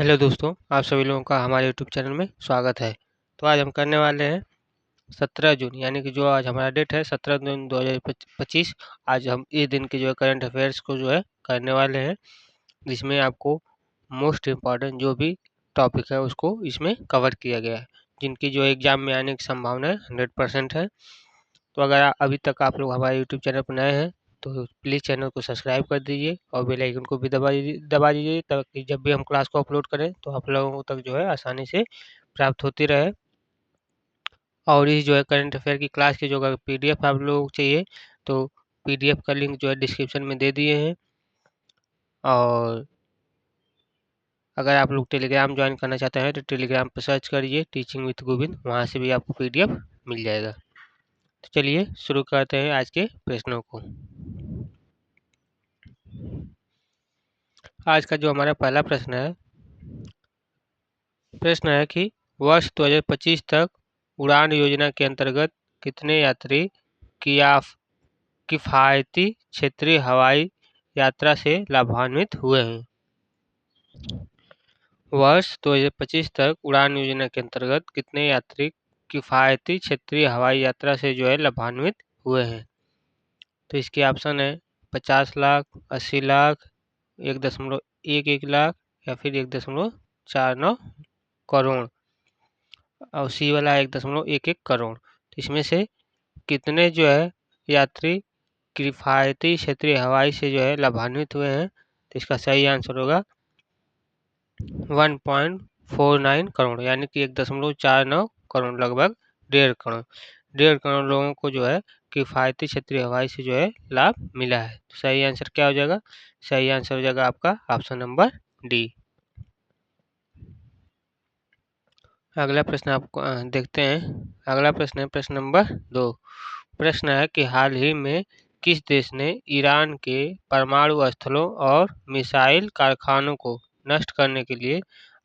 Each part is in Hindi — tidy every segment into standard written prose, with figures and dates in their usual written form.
हेलो दोस्तों, आप सभी लोगों का हमारे यूट्यूब चैनल में स्वागत है। तो आज हम करने वाले हैं 17 जून, यानी कि जो आज हमारा डेट है 17 जून 2025। आज हम इस दिन के जो है करंट अफेयर्स को जो है करने वाले हैं, जिसमें आपको मोस्ट इम्पॉर्टेंट जो भी टॉपिक है उसको इसमें कवर किया गया है, जिनकी जो एग्जाम में आने की संभावना 100% है। तो अगर अभी तक आप लोग हमारे यूट्यूब चैनल पर नए हैं तो प्लीज़ चैनल को सब्सक्राइब कर दीजिए और बेल आइकन को भी दबा दीजिए ताकि जब भी हम क्लास को अपलोड करें तो आप लोगों तक जो है आसानी से प्राप्त होती रहे। और इस जो है करंट अफेयर की क्लास की जो अगर पीडीएफ आप लोगों को चाहिए तो पीडीएफ का लिंक जो है डिस्क्रिप्शन में दे दिए हैं। और अगर आप लोग टेलीग्राम ज्वाइन करना चाहते हैं तो टेलीग्राम पर सर्च करिए टीचिंग विद गोविंद, वहाँ से भी आपको पीडीएफ मिल जाएगा। तो चलिए शुरू करते हैं आज के प्रश्नों को। आज का जो हमारा पहला प्रश्न है कि वर्ष 2025 तक उड़ान योजना के अंतर्गत कितने यात्री किफायती क्षेत्रीय हवाई यात्रा से लाभान्वित हुए हैं। वर्ष 2025 तक उड़ान योजना के अंतर्गत कितने यात्री किफायती क्षेत्रीय हवाई यात्रा से जो है लाभान्वित हुए हैं। तो इसके ऑप्शन है 50 लाख, 80 लाख, 1.11 लाख या फिर 1.49 करोड़ और सी वाला 1.11 करोड़। तो इसमें से कितने जो है यात्री किफायती क्षेत्रीय हवाई से जो है लाभान्वित हुए हैं। तो इसका सही आंसर होगा 1.49 करोड़, यानी कि 1.49 करोड़, लगभग 1.5 करोड़ लोगों को जो है किफायती क्षेत्रीय हवाई से जो है लाभ मिला है। तो सही आंसर क्या हो जाएगा? सही आंसर हो जाएगा आपका ऑप्शन नंबर डी। अगला प्रश्न आपको देखते हैं। अगला प्रश्न है प्रश्न नंबर 2। प्रश्न है कि हाल ही में किस देश ने ईरान के परमाणु स्थलों और मिसाइल कारखानों को नष्ट करने के लिए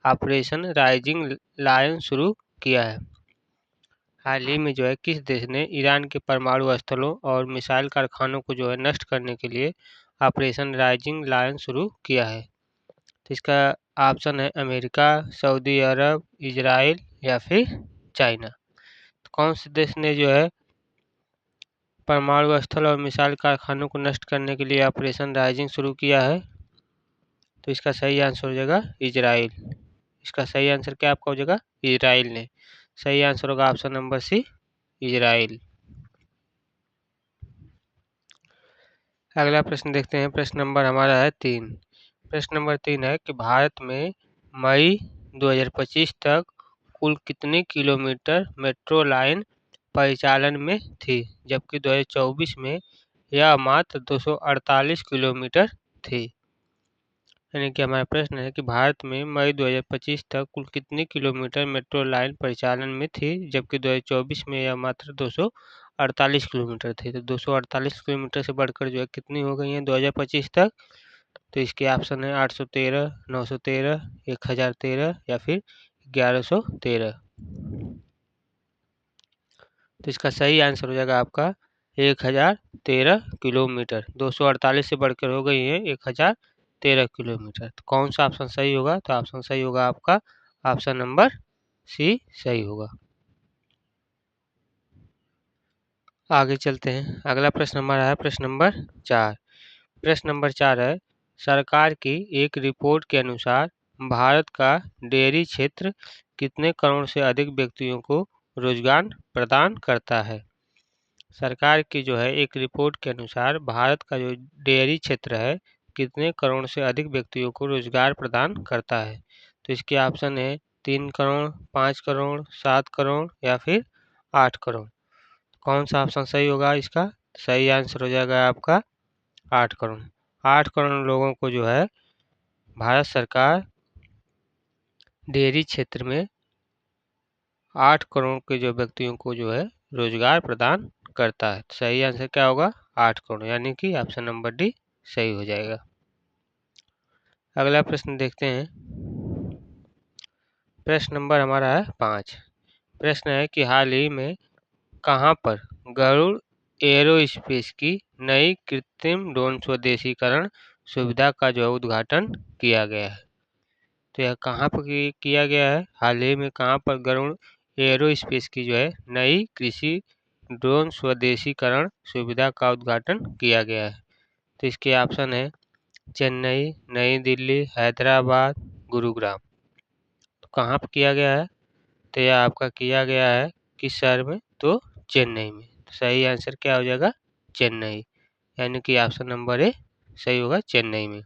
ऑपरेशन राइजिंग लायन शुरू किया है। हाल ही में जो है किस देश ने ईरान के परमाणु स्थलों और मिसाइल कारखानों को जो है नष्ट करने के लिए ऑपरेशन राइजिंग लायन शुरू किया है। तो इसका ऑप्शन है अमेरिका, सऊदी अरब, इजराइल या फिर चाइना। तो कौन से देश ने जो है परमाणु स्थल और मिसाइल कारखानों को नष्ट करने के लिए ऑपरेशन राइजिंग शुरू किया है? तो इसका सही आंसर हो जाएगा इजराइल। इसका सही आंसर क्या आपका हो जाएगा? इजराइल ने। सही आंसर होगा ऑप्शन नंबर सी, इजराइल। अगला प्रश्न देखते हैं। प्रश्न नंबर हमारा है 3। प्रश्न नंबर 3 है कि भारत में मई 2025 तक कुल कितनी किलोमीटर मेट्रो लाइन परिचालन में थी, जबकि 2024 में यह मात्र 248 किलोमीटर थी। यानी कि हमारा प्रश्न है कि भारत में मई 2025 तक कुल कितनी किलोमीटर मेट्रो लाइन परिचालन में थी, जबकि 2024 में यह मात्र 248 किलोमीटर थी। तो 248 किलोमीटर से बढ़कर जो है कितनी हो गई है 2025 तक? तो इसके ऑप्शन है 813, 913, 1013 या फिर 1113। तो इसका सही आंसर हो जाएगा आपका 1013 किलोमीटर। 248 से बढ़कर हो गई है 1013 किलोमीटर। तो कौन सा ऑप्शन सही होगा? तो ऑप्शन सही होगा आपका ऑप्शन नंबर सी सही होगा। आगे चलते हैं। अगला प्रश्न हमारा है प्रश्न नंबर 4। प्रश्न नंबर 4 है सरकार की एक रिपोर्ट के अनुसार भारत का डेयरी क्षेत्र कितने करोड़ से अधिक व्यक्तियों को रोजगार प्रदान करता है। सरकार की जो है एक रिपोर्ट के अनुसार भारत का जो डेयरी क्षेत्र है कितने करोड़ से अधिक व्यक्तियों को रोजगार प्रदान करता है। तो इसके ऑप्शन है 3 करोड़, 5 करोड़, 7 करोड़ या फिर 8 करोड़। कौन सा ऑप्शन सही होगा? इसका सही आंसर हो जाएगा आपका 8 करोड़। 8 करोड़ लोगों को जो है भारत सरकार डेयरी क्षेत्र में 8 करोड़ के जो व्यक्तियों को जो है रोजगार प्रदान करता है। सही आंसर क्या होगा? 8 करोड़, यानी कि ऑप्शन नंबर डी सही हो जाएगा। अगला प्रश्न देखते हैं। प्रश्न नंबर हमारा है 5। प्रश्न है कि हाल ही में कहां पर गरुड़ एरोस्पेस की नई कृत्रिम ड्रोन स्वदेशीकरण सुविधा का जो उद्घाटन किया गया है। तो यह कहाँ पर किया गया है? हाल ही में कहाँ पर गरुड़ एयरोस्पेस की जो है नई कृषि ड्रोन स्वदेशीकरण सुविधा का उद्घाटन किया गया है। तो इसके ऑप्शन है चेन्नई, नई दिल्ली, हैदराबाद, गुरुग्राम। तो कहाँ पर किया गया है? तो यह आपका किया गया है किस शहर में? तो चेन्नई में। तो सही आंसर क्या हो जाएगा? चेन्नई, यानी कि ऑप्शन नंबर ए सही होगा, चेन्नई में।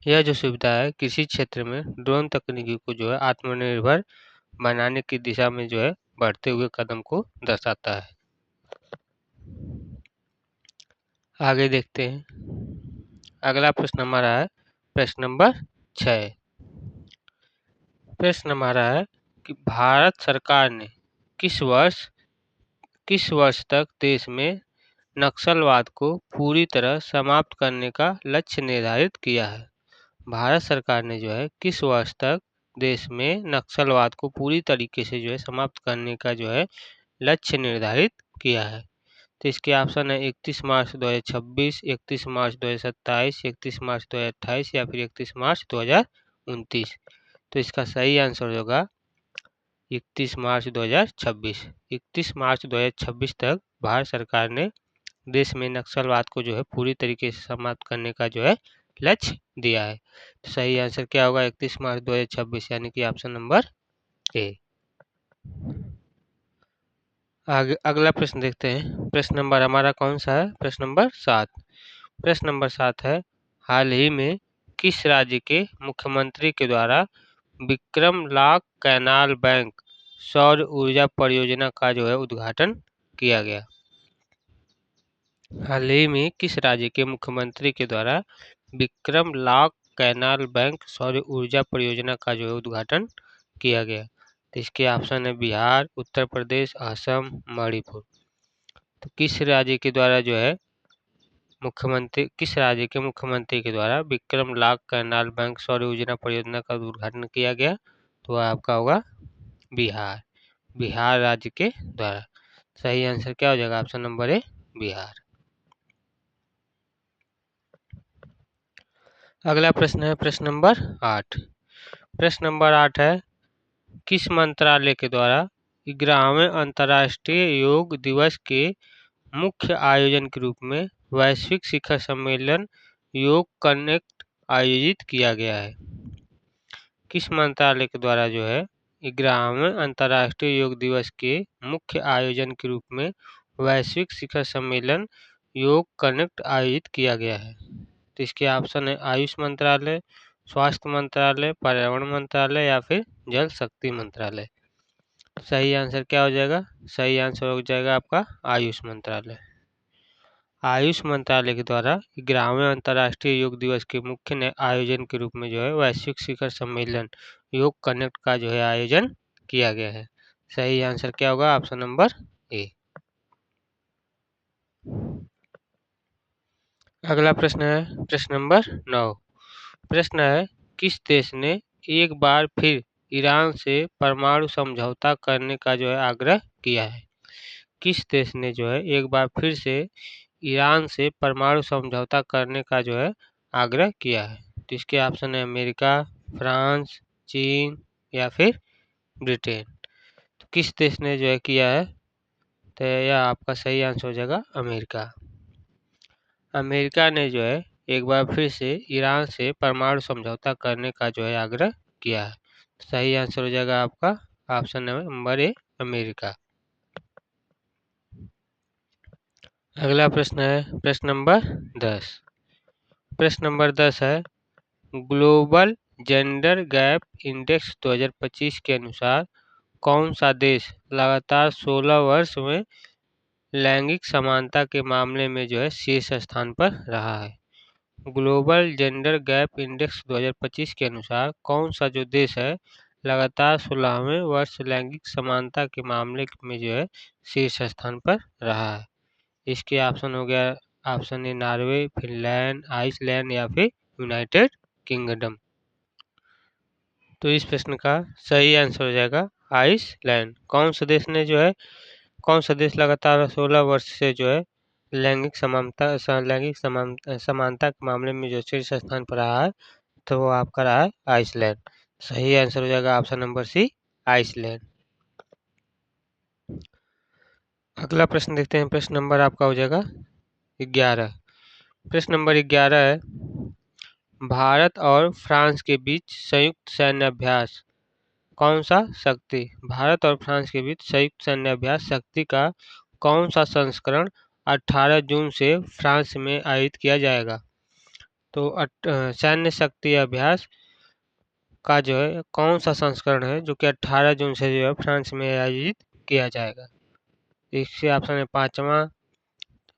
यह जो सुविधा है कृषि क्षेत्र में ड्रोन तकनीकी को जो है आत्मनिर्भर बनाने की दिशा में जो है बढ़ते हुए कदम को दर्शाता है। आगे देखते हैं। अगला प्रश्न हमारा है प्रश्न नंबर 6। प्रश्न हमारा है कि भारत सरकार ने किस वर्ष तक देश में नक्सलवाद को पूरी तरह समाप्त करने का लक्ष्य निर्धारित किया है? भारत सरकार ने जो है किस वर्ष तक देश में नक्सलवाद को पूरी तरीके से जो है समाप्त करने का जो है लक्ष्य निर्धारित किया है? तो इसके ऑप्शन है 31 मार्च 2026, 31 मार्च 2027, 31 मार्च 2028 या फिर 31 मार्च 2029। तो इसका सही आंसर होगा 31 मार्च 2026। 31 मार्च 2026 तक भारत सरकार ने देश में नक्सलवाद को जो है पूरी तरीके से समाप्त करने का जो है लक्ष्य दिया है। तो सही आंसर क्या होगा? 31 मार्च 2026, यानी कि ऑप्शन नंबर ए। आगे अगला प्रश्न देखते हैं। प्रश्न नंबर हमारा कौन सा है? प्रश्न नंबर 7। प्रश्न नंबर 7 है हाल ही में किस राज्य के मुख्यमंत्री के द्वारा विक्रमलाक कैनाल बैंक सौर ऊर्जा परियोजना का जो है उद्घाटन किया गया? हाल ही में किस राज्य के मुख्यमंत्री के द्वारा विक्रमलाक कैनाल बैंक सौर ऊर्जा परियोजना का जो है उद्घाटन किया गया? तो इसके ऑप्शन है बिहार, उत्तर प्रदेश, असम, मणिपुर। तो किस राज्य के द्वारा जो है किस राज्य के मुख्यमंत्री के द्वारा विक्रमलाक कैनाल बैंक सौर ऊर्जा परियोजना का उद्घाटन किया गया? तो आपका होगा बिहार, बिहार राज्य के द्वारा। सही आंसर क्या हो जाएगा? Option number A Bihar. अगला प्रश्न है प्रश्न नंबर 8। प्रश्न नंबर 8 है किस मंत्रालय के द्वारा 11वें अंतर्राष्ट्रीय योग दिवस के मुख्य आयोजन के रूप में वैश्विक शिखर सम्मेलन योग कनेक्ट आयोजित किया गया है? किस मंत्रालय के द्वारा जो है 11वें अंतर्राष्ट्रीय योग दिवस के मुख्य आयोजन के रूप में वैश्विक शिखर सम्मेलन योग कनेक्ट आयोजित किया गया है? तो इसके ऑप्शन है आयुष मंत्रालय, स्वास्थ्य मंत्रालय, पर्यावरण मंत्रालय या फिर जल शक्ति मंत्रालय। सही आंसर क्या हो जाएगा? सही आंसर हो जाएगा आपका आयुष मंत्रालय। आयुष मंत्रालय के द्वारा 11वें अंतर्राष्ट्रीय योग दिवस के मुख्य आयोजन के रूप में जो है वैश्विक शिखर सम्मेलन योग कनेक्ट का जो है आयोजन किया गया है। सही आंसर क्या होगा? Option number A. अगला प्रश्न है प्रश्न नंबर 9। प्रश्न है किस देश ने एक बार फिर ईरान से परमाणु समझौता करने का जो है आग्रह किया है? किस देश ने जो है एक बार फिर से ईरान से परमाणु समझौता करने का जो है आग्रह किया है? तो इसके ऑप्शन है अमेरिका, फ्रांस, चीन या फिर ब्रिटेन। तो किस देश ने जो है किया है? तो यह आपका सही आंसर हो जाएगा अमेरिका। अमेरिका ने जो है एक बार फिर से ईरान से परमाणु समझौता करने का जो है आग्रह किया है। सही आंसर हो जाएगा आपका ऑप्शन नंबर ए अमेरिका। अगला प्रश्न है प्रश्न नंबर 10। प्रश्न नंबर 10 है ग्लोबल जेंडर गैप इंडेक्स 2025 के अनुसार कौन सा देश लगातार 16 वर्ष में लैंगिक समानता के मामले में जो है शीर्ष स्थान पर रहा है? ग्लोबल जेंडर गैप इंडेक्स 2025 के अनुसार कौन सा जो देश है लगातार 16वें वर्ष लैंगिक समानता के मामले में जो है शीर्ष स्थान पर रहा है? इसके ऑप्शन हो गया option A Norway, Finland, Iceland या फिर यूनाइटेड किंगडम। तो इस प्रश्न का सही आंसर हो जाएगा आइसलैंड। कौन सा देश ने जो है कौन सा देश लगातार 16 वर्ष से जो है लैंगिक समानता के मामले में जो शीर्ष स्थान पर रहा है? तो वो आपका रहा है आइसलैंड। सही आंसर हो जाएगा ऑप्शन नंबर सी, आइसलैंड। अगला प्रश्न देखते हैं। प्रश्न नंबर आपका हो जाएगा 11। प्रश्न नंबर 11 है, भारत और फ्रांस के बीच संयुक्त सैन्य अभ्यास कौन सा शक्ति? भारत और फ्रांस के बीच संयुक्त सैन्य अभ्यास शक्ति का कौन सा संस्करण 18 जून से फ्रांस में आयोजित किया जाएगा? तो सैन्य शक्ति अभ्यास का जो है कौन सा संस्करण है जो कि 18 जून से जो है फ्रांस में आयोजित किया जाएगा? इसके ऑप्शन है 5वां,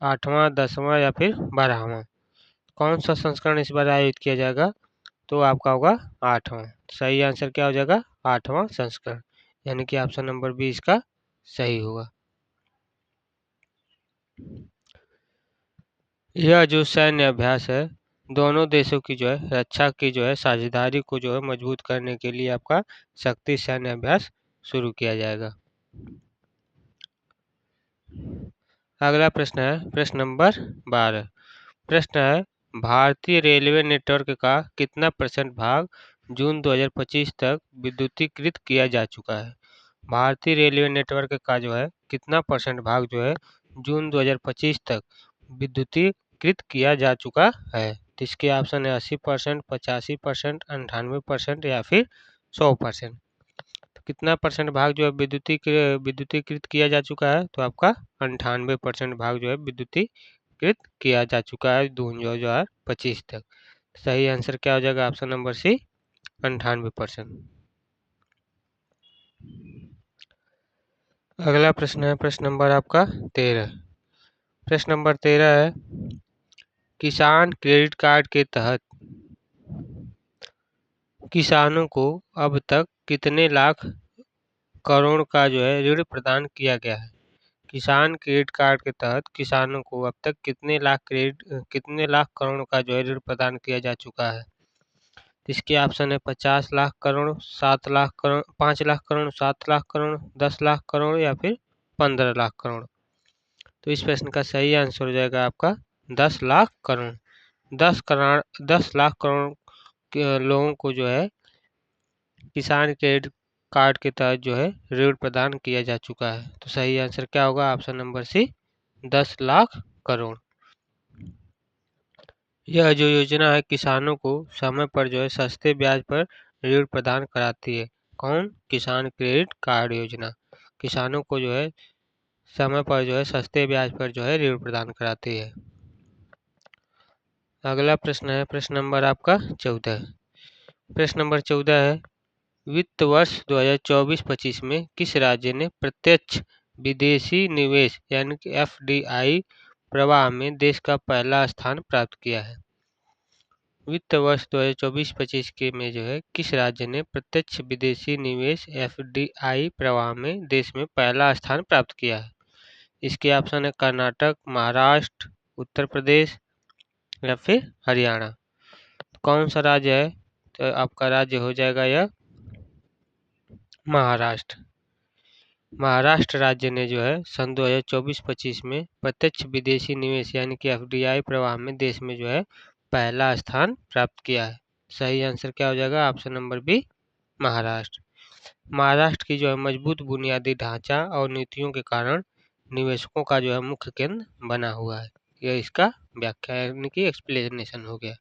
8वां, 10वां या फिर 12वां। कौन सा संस्करण इस बार आयोजित किया जाएगा? तो आपका होगा 8वां। सही आंसर क्या हो जाएगा? 8वां संस्करण, यानी कि ऑप्शन नंबर बी इसका सही होगा। यह जो सैन्य अभ्यास है दोनों देशों की जो है रक्षा की जो है साझेदारी को जो है मजबूत करने के लिए आपका शक्ति सैन्य अभ्यास शुरू किया जाएगा। अगला प्रश्न है प्रश्न नंबर 12। प्रश्न है, भारतीय रेलवे नेटवर्क का कितना % भाग जून 2025 तक विद्युतीकृत किया जा चुका है? भारतीय रेलवे नेटवर्क का जो है कितना % भाग जो है जून 2025 तक विद्युतीकृत किया जा चुका है? तो इसके ऑप्शन है 80%, 85%, 98% या फिर 100%। तो कितना % भाग जो है विद्युतीकृत किया जा चुका है? तो आपका 98% भाग जो है विद्युतीकृत किया जा चुका है जून 2025 तक। सही आंसर क्या हो जाएगा? Option number C, 98%। अगला प्रश्न है प्रश्न नंबर आपका 13। प्रश्न नंबर 13 है, किसान क्रेडिट कार्ड के तहत किसानों को अब तक कितने लाख करोड़ का जो है ऋण प्रदान किया गया है? किसान क्रेडिट कार्ड के तहत किसानों को अब तक कितने लाख करोड़ का जो है ऋण प्रदान किया जा चुका है? इसके ऑप्शन है 50 लाख करोड़, 7 लाख करोड़, 5 लाख करोड़, 7 लाख करोड़, 10 लाख करोड़ या फिर 15 लाख करोड़। तो इस प्रश्न का सही आंसर हो जाएगा आपका 10 लाख करोड़। 10 लाख करोड़ के लोगों को जो है किसान क्रेडिट कार्ड के तहत जो है ऋण प्रदान किया जा चुका है। तो सही आंसर क्या होगा? Option number C, 10 lakh crore. यह जो योजना है किसानों को समय पर जो है सस्ते ब्याज पर ऋण प्रदान कराती है। कौन? किसान क्रेडिट कार्ड योजना किसानों को जो है समय पर जो है सस्ते ब्याज पर जो है ऋण प्रदान कराती है। अगला प्रश्न है प्रश्न नंबर आपका 14। प्रश्न नंबर 14 है, वित्त वर्ष 2024-25 में किस राज्य ने प्रत्यक्ष विदेशी निवेश यानी कि FDI प्रवाह में देश का पहला स्थान प्राप्त किया है? वित्त वर्ष 2024-25 के में जो है किस राज्य ने प्रत्यक्ष विदेशी निवेश FDI प्रवाह में देश में पहला स्थान प्राप्त किया है? इसके ऑप्शन है कर्नाटक, महाराष्ट्र, उत्तर प्रदेश या फिर हरियाणा। कौन सा राज्य है? तो आपका राज्य हो जाएगा यह महाराष्ट्र। महाराष्ट्र राज्य ने जो है सन 2024-25 में प्रत्यक्ष विदेशी निवेश यानी कि FDI प्रवाह में देश में जो है पहला स्थान प्राप्त किया है। सही आंसर क्या हो जाएगा? Option number B, Maharashtra. Maharashtra की जो है मजबूत बुनियादी ढांचा और नीतियों के कारण निवेशकों का जो है मुख्य केंद्र बना हुआ है। यह इसका व्याख्या यानी कि एक्सप्लेनेशन हो गया।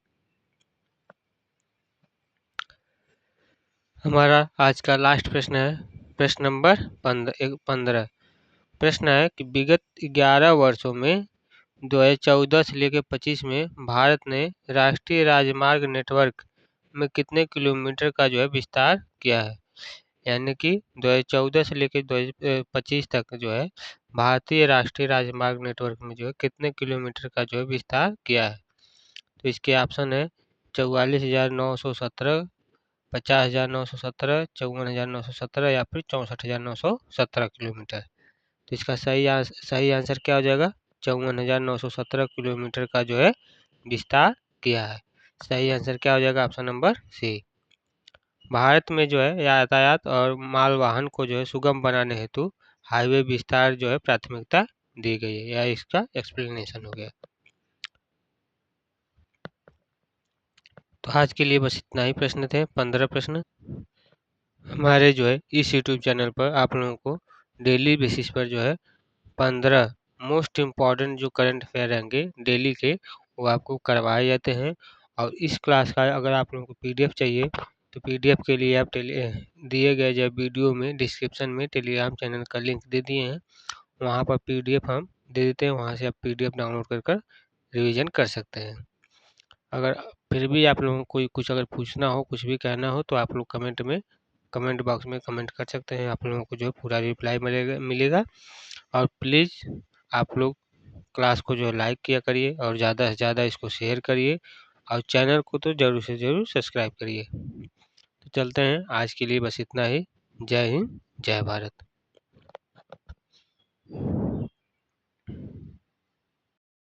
हमारा आज का लास्ट प्रश्न है प्रश्न नंबर 15। प्रश्न है कि विगत 11 वर्षों में 2014 से लेकर 25 में भारत ने राष्ट्रीय राजमार्ग नेटवर्क में कितने किलोमीटर का जो है विस्तार किया है? यानी कि 2014 से लेकर 2025 तक जो है भारतीय राष्ट्रीय राजमार्ग नेटवर्क में जो है कितने किलोमीटर का जो है विस्तार किया है? तो इसके ऑप्शन है 44,917, 50,917, 54,917 या फिर 64,917 किलोमीटर। तो इसका सही आंसर क्या हो जाएगा? 54,917 किलोमीटर का जो है विस्तार किया है। सही आंसर क्या हो जाएगा? ऑप्शन नंबर सी। भारत में जो है यातायात और मालवाहन को जो है सुगम बनाने हेतु हाईवे विस्तार जो है प्राथमिकता दी गई है। यह इसका एक्सप्लेनेशन हो गया। तो आज के लिए बस इतना ही प्रश्न थे, 15 प्रश्न। हमारे जो है इस यूट्यूब चैनल पर आप लोगों को डेली बेसिस पर जो है 15 मोस्ट इम्पॉर्टेंट जो करंट अफेयर रहेंगे डेली के, वो आपको करवाए जाते हैं। और इस क्लास का अगर आप लोगों को पीडीएफ चाहिए तो पीडीएफ के लिए आप दिए गए जो वीडियो में डिस्क्रिप्शन में टेलीग्राम चैनल का लिंक दे दिए हैं, वहाँ पर पीडीएफ हम दे देते हैं, वहाँ से आप पीडीएफ डाउनलोड कर रिवीजन कर सकते हैं। अगर फिर भी आप लोगों को कोई कुछ अगर पूछना हो, कुछ भी कहना हो, तो आप लोग कमेंट बॉक्स में कमेंट कर सकते हैं। आप लोगों को जो है पूरा रिप्लाई मिलेगा। और प्लीज़ आप लोग क्लास को जो है लाइक किया करिए और ज़्यादा से ज़्यादा इसको शेयर करिए और चैनल को तो ज़रूर से ज़रूर सब्सक्राइब करिए। तो चलते हैं, आज के लिए बस इतना ही। जय हिंद, जय भारत।